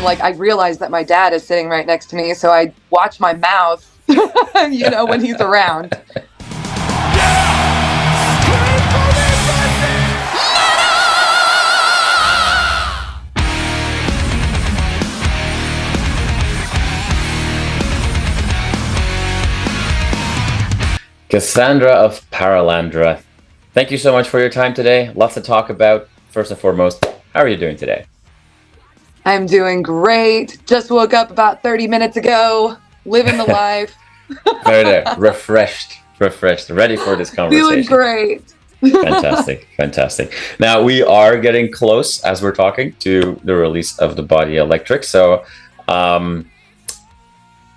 then like I realized that my dad is sitting right next to me, so I watch my mouth, when he's around. Casandra of Paralandra, thank you so much for your time today. Lots to talk about. First and foremost, how are you doing today? I'm doing great. Just woke up about 30 minutes ago, living the life. There. Refreshed, ready for this conversation. Feeling great. Fantastic. Now, we are getting close, as we're talking, to the release of the Body Electric. So,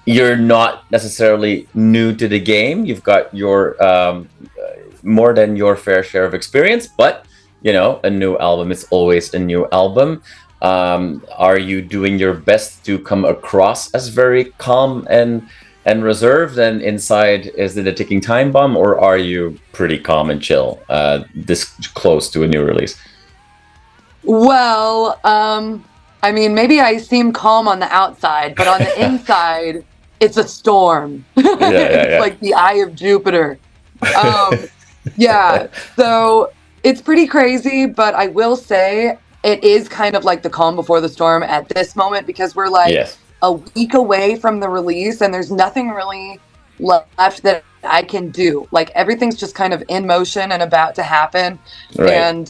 you're not necessarily new to the game. You've got your more than your fair share of experience, but a new album is always a new album. Are you doing your best to come across as very calm and reserved, and inside is it a ticking time bomb, or are you pretty calm and chill this close to a new release? Well, maybe I seem calm on the outside, but on the inside, it's a storm. It's like the eye of Jupiter. So it's pretty crazy, but I will say it is kind of like the calm before the storm at this moment, because we're like a week away from the release and there's nothing really left that I can do. Like everything's just kind of in motion and about to happen. Right. And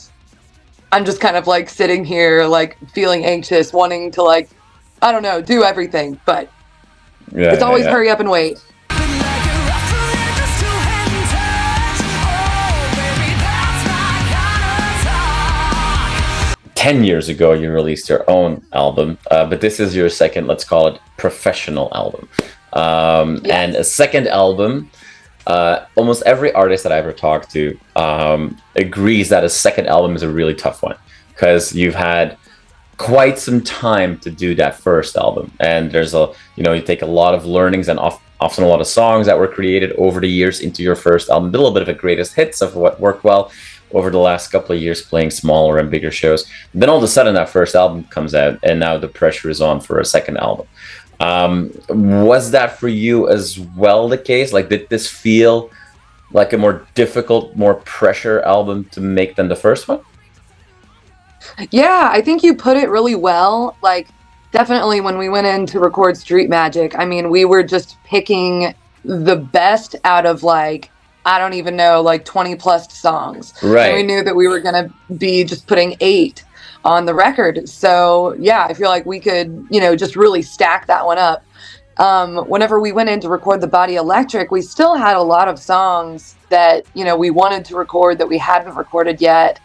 I'm just kind of like sitting here, like feeling anxious, wanting to like, I don't know, do everything, but it's always hurry up and wait. 10 years ago, you released your own album, but this is your second, let's call it, professional album. And a second album, almost every artist that I ever talked to agrees that a second album is a really tough one, because you've had quite some time to do that first album. And there's you take a lot of learnings and often a lot of songs that were created over the years into your first album, a little bit of a greatest hits of what worked well over the last couple of years, playing smaller and bigger shows. Then all of a sudden that first album comes out and now the pressure is on for a second album. Was that for you as well the case? Like, did this feel like a more difficult, more pressure album to make than the first one? Yeah, I think you put it really well. Like, definitely when we went in to record Street Magic, we were just picking the best out of like, I don't even know, like 20 plus songs. Right. And we knew that we were going to be just putting 8 on the record. So yeah, I feel like we could, just really stack that one up. Whenever we went in to record the Body Electric, we still had a lot of songs that, we wanted to record that we hadn't recorded yet.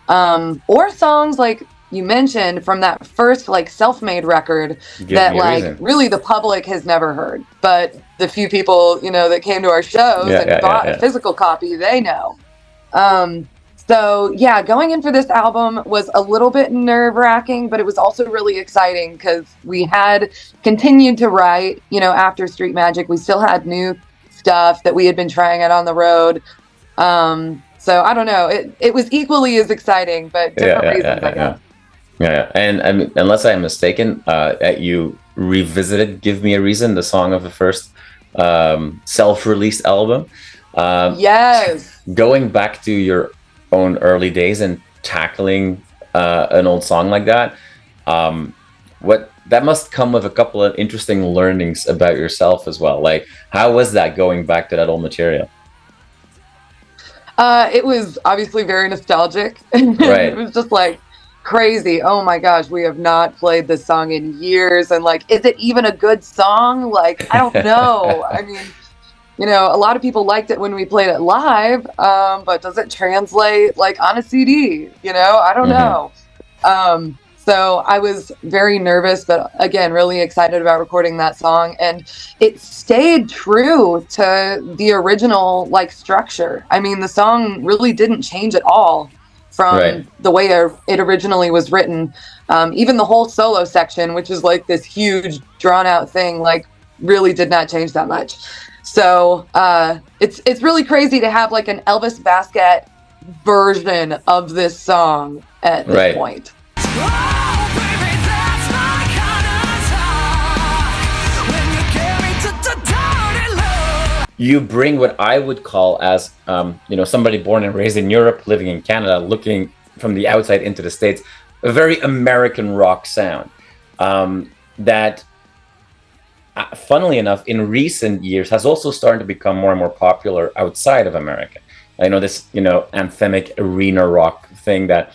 Or songs like you mentioned from that first like self-made record that like really the public has never heard, but the few people that came to our shows and bought a physical copy, they know. So yeah, going in for this album was a little bit nerve-wracking, but it was also really exciting because we had continued to write. After Street Magic, we still had new stuff that we had been trying out on the road. So I don't know, it was equally as exciting, but different reasons, I guess. Yeah, and unless I'm mistaken, you revisited "Give Me a Reason," the song of the first self-released album. Yes. Going back to your own early days and tackling an old song like that, that must come with a couple of interesting learnings about yourself as well. Like, how was that going back to that old material? It was obviously very nostalgic. Right. It was just like crazy. Oh my gosh, we have not played this song in years. And like, is it even a good song? Like, I don't know. A lot of people liked it when we played it live, but does it translate like on a CD? I don't know. So I was very nervous, but again, really excited about recording that song. And it stayed true to the original like structure. The song really didn't change at all from the way it originally was written. Even the whole solo section, which is like this huge drawn out thing, like really did not change that much. So it's really crazy to have like an Elvis Vasquez version of this song at this point. you bring what I would call as, somebody born and raised in Europe, living in Canada, looking from the outside into the States, a very American rock sound that, funnily enough, in recent years has also started to become more and more popular outside of America. I know this, anthemic arena rock thing that,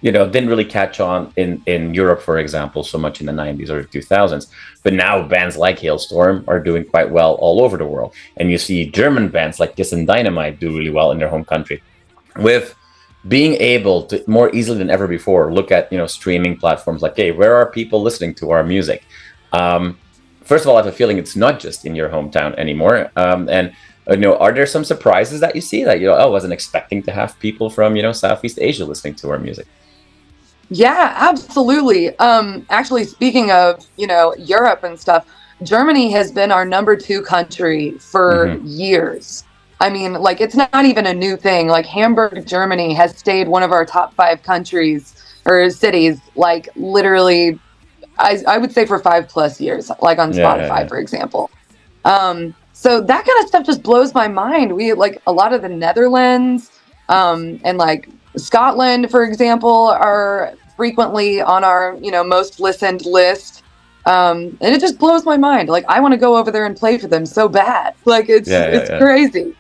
didn't really catch on in Europe, for example, so much in the 90s or 2000s. But now bands like Halestorm are doing quite well all over the world. And you see German bands like Kiss and Dynamite do really well in their home country. With being able to more easily than ever before look at, streaming platforms like, hey, where are people listening to our music? First of all, I have a feeling it's not just in your hometown anymore. Are there some surprises that you see that, I wasn't expecting to have people from, Southeast Asia listening to our music? Yeah, absolutely. Actually, speaking of, Europe and stuff, Germany has been our number 2 country for years. I mean, like, it's not even a new thing. Like, Hamburg, Germany has stayed one of our top 5 countries or cities, like, literally, I would say for 5+ years, like on Spotify, for example. So that kind of stuff just blows my mind. We, like, a lot of the Netherlands and, like, Scotland, for example, are frequently on our, most listened list. And it just blows my mind. Like, I want to go over there and play for them so bad. Like, it's crazy.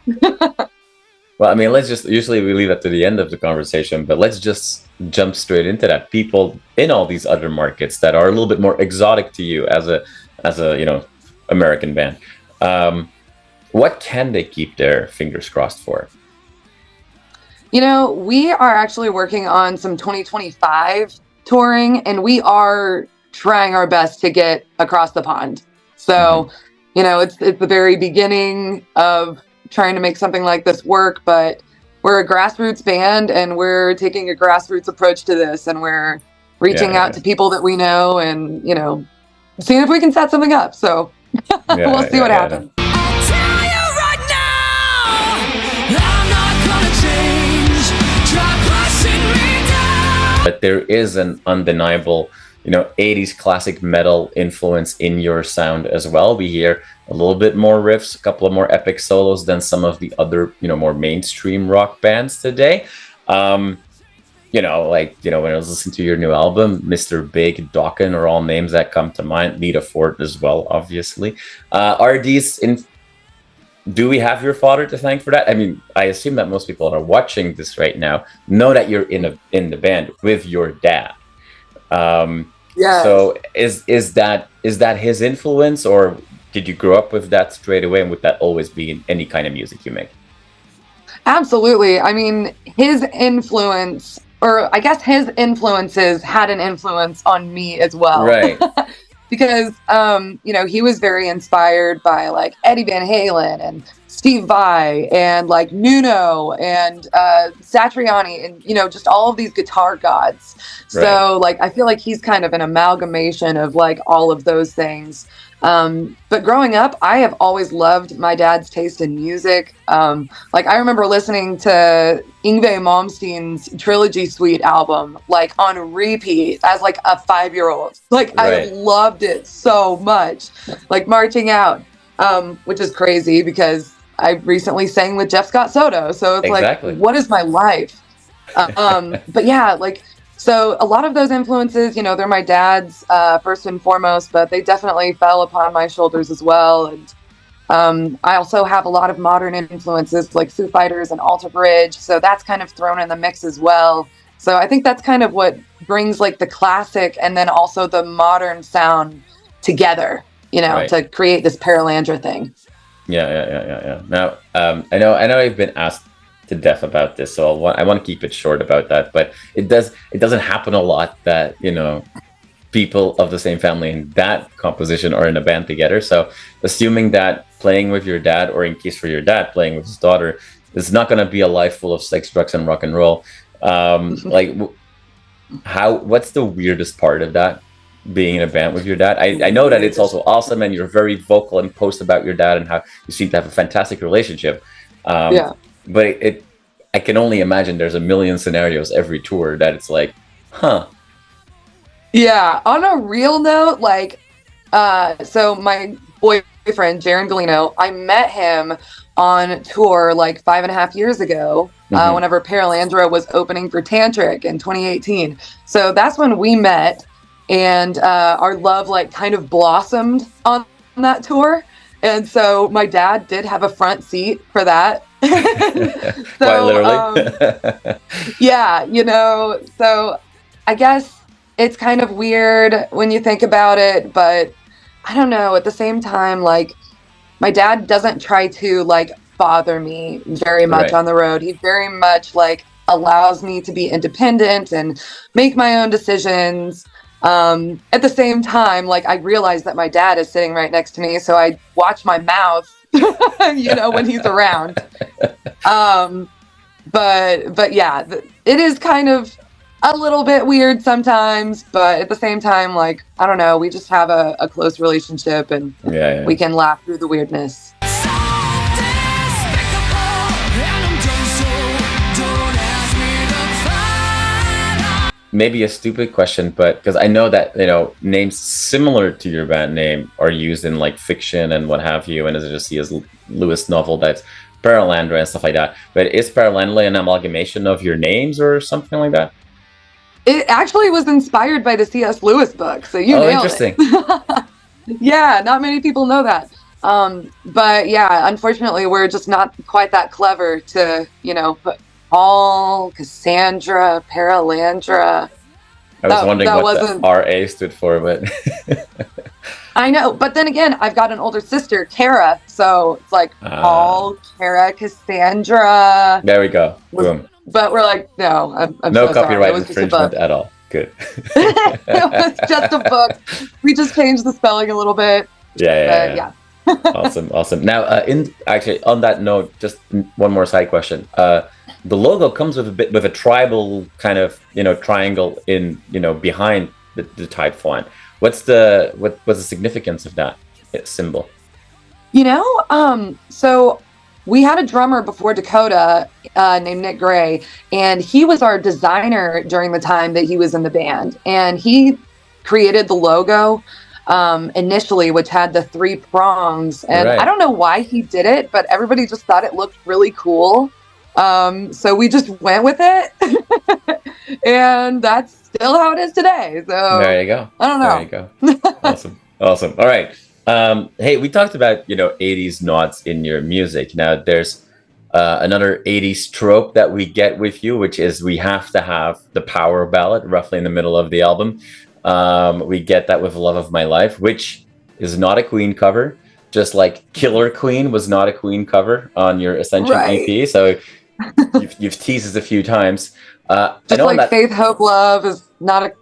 Well, I mean, usually we leave that to the end of the conversation, but let's just jump straight into that. People in all these other markets that are a little bit more exotic to you as a American band. What can they keep their fingers crossed for? We are actually working on some 2025 touring, and we are trying our best to get across the pond. So, it's the very beginning of trying to make something like this work, but we're a grassroots band, and we're taking a grassroots approach to this, and we're reaching out to people that we know and, seeing if we can set something up. So we'll see what happens. But there is an undeniable, 80s classic metal influence in your sound as well. We hear a little bit more riffs, a couple of more epic solos than some of the other, more mainstream rock bands today. When I was listening to your new album, Mr. Big, Dokken are all names that come to mind. Lita Ford as well, obviously. Are these do we have your father to thank for that? I mean, I assume that most people that are watching this right now know that you're in the band with your dad. So is that his influence, or did you grow up with that straight away, and would that always be in any kind of music you make? Absolutely. I mean, his influence, or I guess his influences had an influence on me as well. Right. Because, he was very inspired by, like, Eddie Van Halen and Steve Vai and, like, Nuno and Satriani and, just all of these guitar gods. Right. So, like, I feel like he's kind of an amalgamation of, like, all of those things. But growing up, I have always loved my dad's taste in music. Like, I remember listening to Yngwie Malmsteen's Trilogy Suite album, like, on repeat as, like, a 5-year-old. Like, right. I loved it so much. Like, marching out, which is crazy because I recently sang with Jeff Scott Soto. So it's exactly. Like, what is my life? But yeah, like, so a lot of those influences, they're my dad's first and foremost, but they definitely fell upon my shoulders as well. And I also have a lot of modern influences like Foo Fighters and Alter Bridge. So that's kind of thrown in the mix as well. So I think that's kind of what brings, like, the classic and then also the modern sound together, right. To create this Paralandra thing. Yeah. Now, I know I've been asked to death about this, so I want to keep it short about that, but it doesn't happen a lot that people of the same family in that composition are in a band together. So assuming that playing with your dad, or in case for your dad playing with his daughter, is not going to be a life full of sex, drugs, and rock and roll. Like, what's the weirdest part of that, being in a band with your dad? I know that it's also awesome, and you're very vocal and post about your dad and how you seem to have a fantastic relationship. But I can only imagine there's a million scenarios every tour that it's like, huh. Yeah, on a real note, like, so my boyfriend, Jaron Galino, I met him on tour like 5.5 years ago, whenever Paralandra was opening for Tantric in 2018. So that's when we met, and our love like kind of blossomed on that tour. And so my dad did have a front seat for that. So, quite literally. yeah, you know, so I guess it's kind of weird when you think about it, but I don't know, at the same time, like, my dad doesn't try to like bother me very much on the road. He very much like allows me to be independent and make my own decisions. At the same time, like, I realize that my dad is sitting right next to me, so I watch my mouth, you know, when he's around. But yeah, it is kind of a little bit weird sometimes, but at the same time, like, I don't know, we just have a close relationship, and we can laugh through the weirdness. Maybe a stupid question, but because I know that, you know, names similar to your band name are used in like fiction and what have you, and as I just see as Lewis novel, that's Paralandra and stuff like that. But is Paralandra an amalgamation of your names or something like that? It actually was inspired by the C.S. Lewis book, so you nailed interesting. it. Yeah, not many people know that. But yeah, unfortunately, we're just not quite that clever to, you know, put Paul, Casandra, Paralandra. I was wondering what the RA stood for, but I know. But then again, I've got an older sister, Kara, so it's like Paul, Kara, Casandra. There we go. Boom. But we're like, no, I'm no so copyright sorry. infringement at all. Good. It was just a book. We just changed the spelling a little bit. Yeah. Awesome. Now, actually, on that note, just one more side question. The logo comes with a tribal kind of, you know, triangle in, you know, behind the type font. What's the significance of that symbol? You know, so we had a drummer before Dakota named Nick Gray, and he was our designer during the time that he was in the band, and he created the logo initially, which had the 3 prongs, and I don't know why he did it, but everybody just thought it looked really cool. So we just went with it, and that's still how it is today. So there you go. I don't know. There you go. Awesome. All right. Hey, we talked about, you know, 80s nods in your music. Now there's another 80s trope that we get with you, which is we have to have the power ballad roughly in the middle of the album. We get that with Love of My Life, which is not a Queen cover, just like Killer Queen was not a Queen cover on your Ascension EP. So you've teased us a few times. Just like Faith, Hope, Love is not a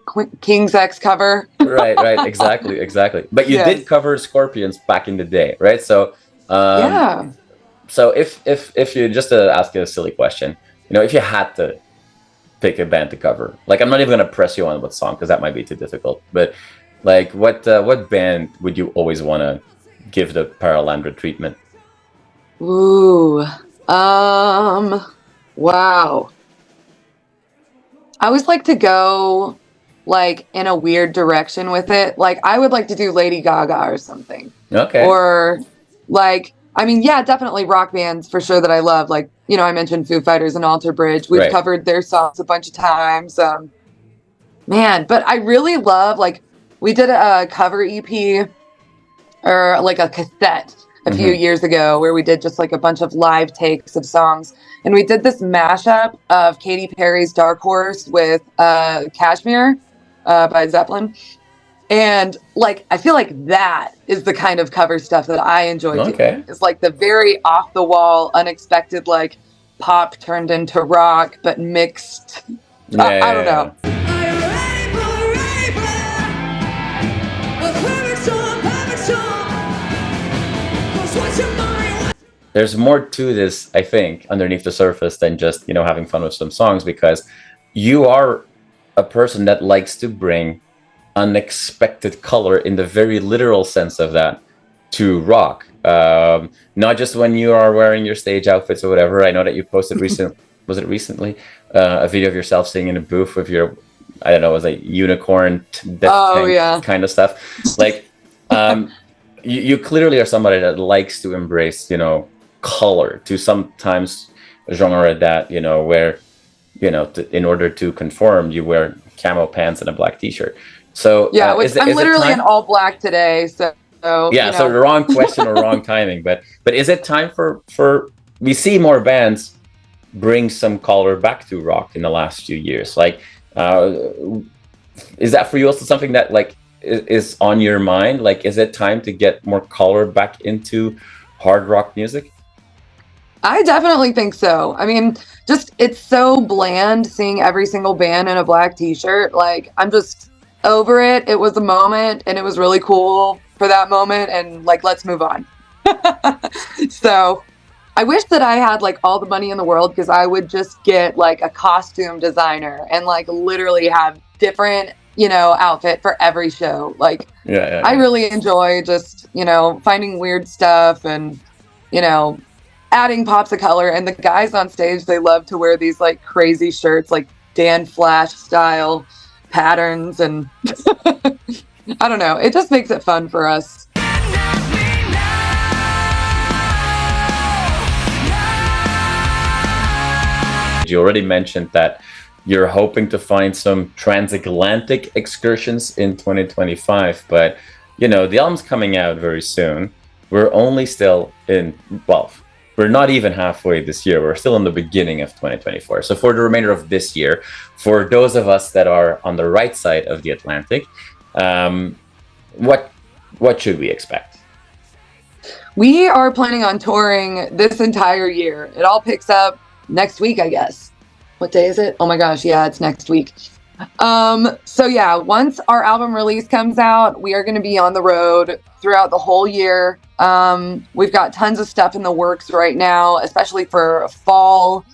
King's X cover. right, exactly. But you did cover Scorpions back in the day, right? So So if you, just to ask you a silly question, you know, if you had to pick a band to cover, like, I'm not even gonna press you on what song because that might be too difficult. But like, what band would you always want to give the Paralandra treatment? Ooh, wow. I always like to go like in a weird direction with it. Like, I would like to do Lady Gaga or something. Okay. Or like, I mean, yeah, definitely rock bands for sure that I love. Like, you know, I mentioned Foo Fighters and Alter Bridge. We've covered their songs a bunch of times. Man, but I really love, like, we did a cover EP or like a cassette a few years ago where we did just like a bunch of live takes of songs. And we did this mashup of Katy Perry's Dark Horse with Kashmir by Zeppelin. And like, I feel like that is the kind of cover stuff that I enjoy doing. It's like the very off the wall, unexpected, like pop turned into rock, but mixed. I don't know. There's more to this, I think, underneath the surface than just, you know, having fun with some songs, because you are a person that likes to bring unexpected color in the very literal sense of that to rock. Not just when you are wearing your stage outfits or whatever. I know that you posted recently a video of yourself singing in a booth with your, I don't know, was it unicorn kind of stuff. Like, you clearly are somebody that likes to embrace, you know, color to sometimes genre that, you know, where, you know, in order to conform, you wear camo pants and a black t-shirt. So yeah, I'm literally in all black today. So yeah, you know. so the wrong question or wrong timing. But is it time for we see more bands bring some color back to rock in the last few years? Like, is that for you also something that like is on your mind? Like, is it time to get more color back into hard rock music? I definitely think so. I mean, just it's so bland seeing every single band in a black t-shirt. Like, I'm just over it. It was a moment and it was really cool for that moment, and like, let's move on. So I wish that I had like all the money in the world, because I would just get like a costume designer and like literally have different, you know, outfit for every show. Like, I really enjoy just, you know, finding weird stuff and, you know, adding pops of color. And the guys on stage, they love to wear these like crazy shirts, like Dan Flash style patterns, and I don't know, it just makes it fun for us. You already mentioned that you're hoping to find some transatlantic excursions in 2025, but you know, the album's coming out very soon. We're only still in, well, we're not even halfway this year. We're still in the beginning of 2024. So for the remainder of this year, for those of us that are on the right side of the Atlantic, what should we expect? We are planning on touring this entire year. It all picks up next week, I guess. What day is it? Oh my gosh, yeah, it's next week. So yeah, once our album release comes out, we are going to be on the road throughout the whole year. We've got tons of stuff in the works right now, especially for fall.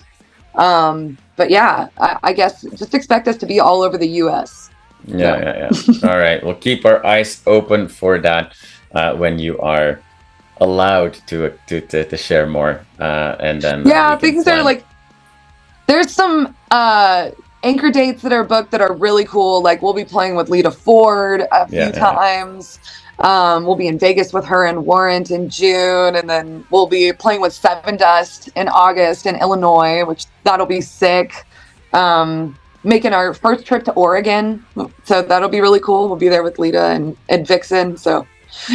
But yeah, I guess just expect us to be all over the US. Yeah. All right, we'll keep our eyes open for that when you are allowed to share more. And then yeah, things are like, there's some anchor dates that are booked that are really cool. Like, we'll be playing with Lita Ford a few times. We'll be in Vegas with her and Warrant in June, and then we'll be playing with Seven Dust in August in Illinois, which that'll be sick. Making our first trip to Oregon, so that'll be really cool. We'll be there with Lita and Vixen. So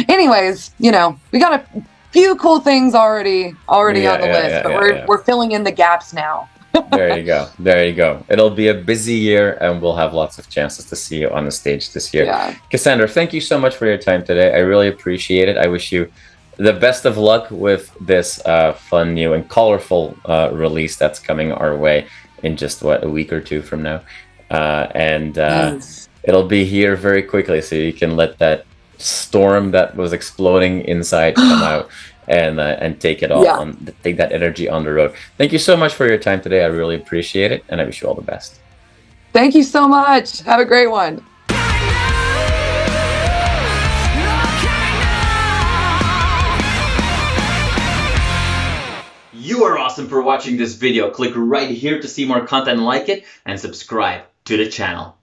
anyways, you know, we got a few cool things already on the list, but we're filling in the gaps now. There you go. It'll be a busy year, and we'll have lots of chances to see you on the stage this year. Casandra, thank you so much for your time today. I really appreciate it. I wish you the best of luck with this fun, new, and colorful release that's coming our way in just a week or two from now. It'll be here very quickly, so you can let that storm that was exploding inside come out. And take it all on, take that energy on the road. Thank you so much for your time today. I really appreciate it, and I wish you all the best. Thank you so much. Have a great one. You are awesome for watching this video. Click right here to see more content like it, and subscribe to the channel.